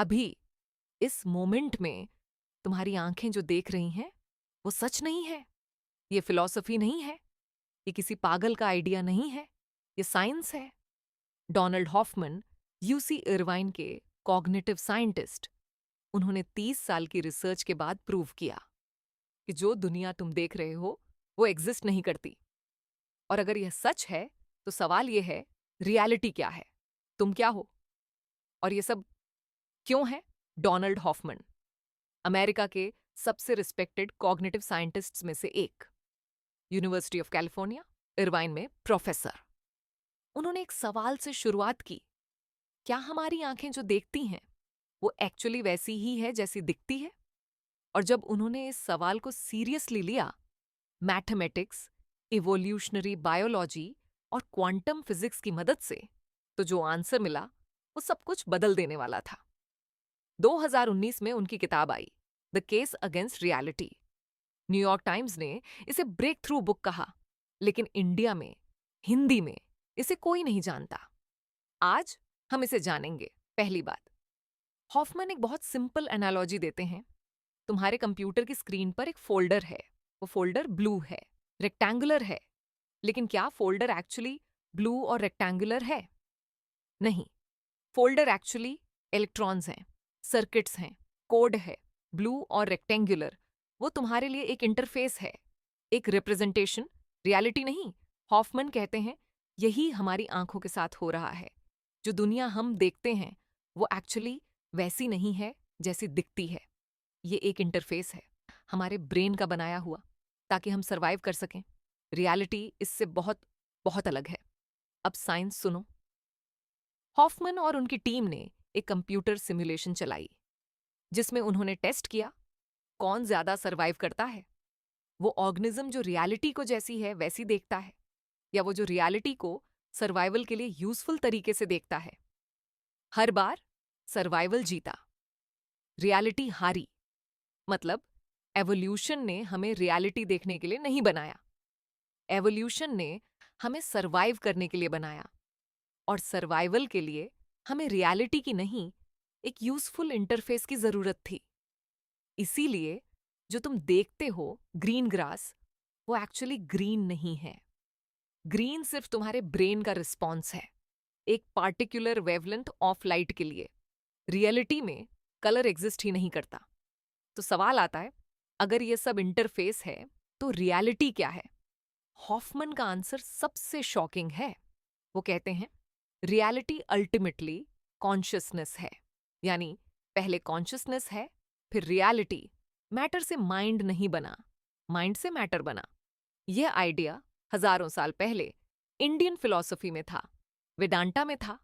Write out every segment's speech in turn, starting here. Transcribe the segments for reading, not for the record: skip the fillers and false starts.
अभी इस मोमेंट में तुम्हारी आंखें जो देख रही हैं वो सच नहीं है। ये फिलॉसफी नहीं है, ये किसी पागल का आइडिया नहीं है, ये साइंस है। डोनाल्ड हॉफमन, यूसी इरवाइन के कॉग्निटिव साइंटिस्ट, उन्होंने 30 साल की रिसर्च के बाद प्रूव किया कि जो दुनिया तुम देख रहे हो वो एग्जिस्ट नहीं करती। और अगर यह सच है तो सवाल यह है, रियलिटी क्या है? तुम क्या हो? और ये सब क्यों है? डोनाल्ड हॉफमन, अमेरिका के सबसे रिस्पेक्टेड कॉग्निटिव साइंटिस्ट्स में से एक, यूनिवर्सिटी ऑफ कैलिफोर्निया इरवाइन में प्रोफेसर। उन्होंने एक सवाल से शुरुआत की, क्या हमारी आंखें जो देखती हैं वो एक्चुअली वैसी ही है जैसी दिखती है? और जब उन्होंने इस सवाल को सीरियसली लिया, मैथमेटिक्स, इवोल्यूशनरी बायोलॉजी और क्वांटम फिजिक्स की मदद से, तो जो आंसर मिला वो सब कुछ बदल देने वाला था। 2019 में उनकी किताब आई, The Case Against Reality. New York Times ने इसे ब्रेक थ्रू बुक कहा, लेकिन इंडिया में हिंदी में इसे कोई नहीं जानता। आज हम इसे जानेंगे। पहली बात, हॉफमन एक बहुत सिंपल एनालॉजी देते हैं। तुम्हारे कंप्यूटर की स्क्रीन पर एक फोल्डर है, वो फोल्डर ब्लू है, रेक्टेंगुलर है, लेकिन क्या फोल्डर एक्चुअली ब्लू और रेक्टेंगुलर है? नहीं, फोल्डर एक्चुअली इलेक्ट्रॉन्स हैं, सर्किट्स हैं, कोड है। ब्लू और रेक्टेंगुलर वो तुम्हारे लिए एक इंटरफेस है, एक रिप्रेजेंटेशन, रियलिटी नहीं। हॉफमन कहते हैं यही हमारी आंखों के साथ हो रहा है। जो दुनिया हम देखते हैं वो एक्चुअली वैसी नहीं है जैसी दिखती है। ये एक इंटरफेस है, हमारे ब्रेन का बनाया हुआ, ताकि हम सरवाइव कर सकें। रियलिटी इससे बहुत बहुत अलग है। अब साइंस सुनो। हॉफमन और उनकी टीम ने एक कंप्यूटर सिमुलेशन चलाई, जिसमें उन्होंने टेस्ट किया कौन ज्यादा सरवाइव करता है। वो ऑर्गेनिज्म जो रियलिटी को जैसी है वैसी देखता है, या वो जो रियलिटी को सर्वाइवल के लिए यूजफुल तरीके से देखता है। हर बार सर्वाइवल जीता, रियलिटी हारी। मतलब एवोल्यूशन ने हमें रियलिटी देखने के लिए नहीं बनाया, एवोल्यूशन ने हमें सरवाइव करने के लिए बनाया। और सर्वाइवल के लिए हमें रियलिटी की नहीं, एक यूजफुल इंटरफेस की जरूरत थी। इसीलिए जो तुम देखते हो ग्रीन ग्रास, वो एक्चुअली ग्रीन नहीं है। ग्रीन सिर्फ तुम्हारे ब्रेन का रिस्पॉन्स है, एक पार्टिकुलर वेवलेंथ ऑफ लाइट के लिए। रियलिटी में कलर एग्जिस्ट ही नहीं करता। तो सवाल आता है, अगर ये सब इंटरफेस है तो रियलिटी क्या है? हॉफमन का आंसर सबसे शॉकिंग है। वो कहते हैं रियलिटी अल्टीमेटली कॉन्शियसनेस है। यानी पहले कॉन्शियसनेस है, फिर रियलिटी। मैटर से माइंड नहीं बना, माइंड से मैटर बना। यह आइडिया हजारों साल पहले इंडियन फिलॉसफी में था, वेदांता में था।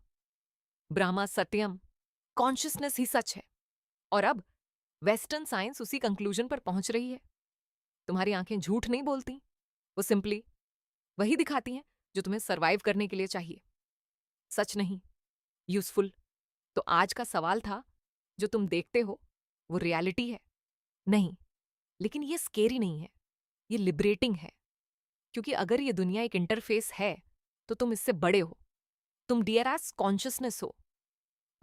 ब्रह्मा सत्यम, कॉन्शियसनेस ही सच है। और अब वेस्टर्न साइंस उसी कंक्लूजन पर पहुंच रही है। तुम्हारी आंखें झूठ नहीं बोलती, वो सिंपली वही दिखाती हैं जो तुम्हें सरवाइव करने के लिए चाहिए, सच नहीं, यूजफुल। तो आज का सवाल था, जो तुम देखते हो वो रियलिटी है? नहीं, लेकिन ये स्केरी नहीं है, ये लिबरेटिंग है। क्योंकि अगर ये दुनिया एक इंटरफेस है तो तुम इससे बड़े हो, तुम डियर एज कॉन्शियसनेस हो,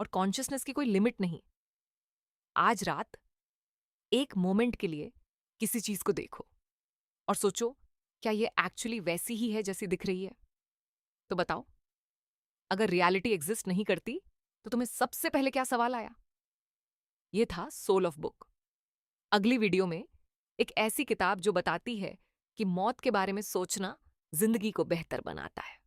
और कॉन्शियसनेस की कोई लिमिट नहीं। आज रात एक मोमेंट के लिए किसी चीज को देखो और सोचो, क्या ये एक्चुअली वैसी ही है जैसी दिख रही है? तो बताओ, अगर रियलिटी एग्जिस्ट नहीं करती तो तुम्हें सबसे पहले क्या सवाल आया? ये था सोल ऑफ बुक। अगली वीडियो में एक ऐसी किताब जो बताती है कि मौत के बारे में सोचना जिंदगी को बेहतर बनाता है।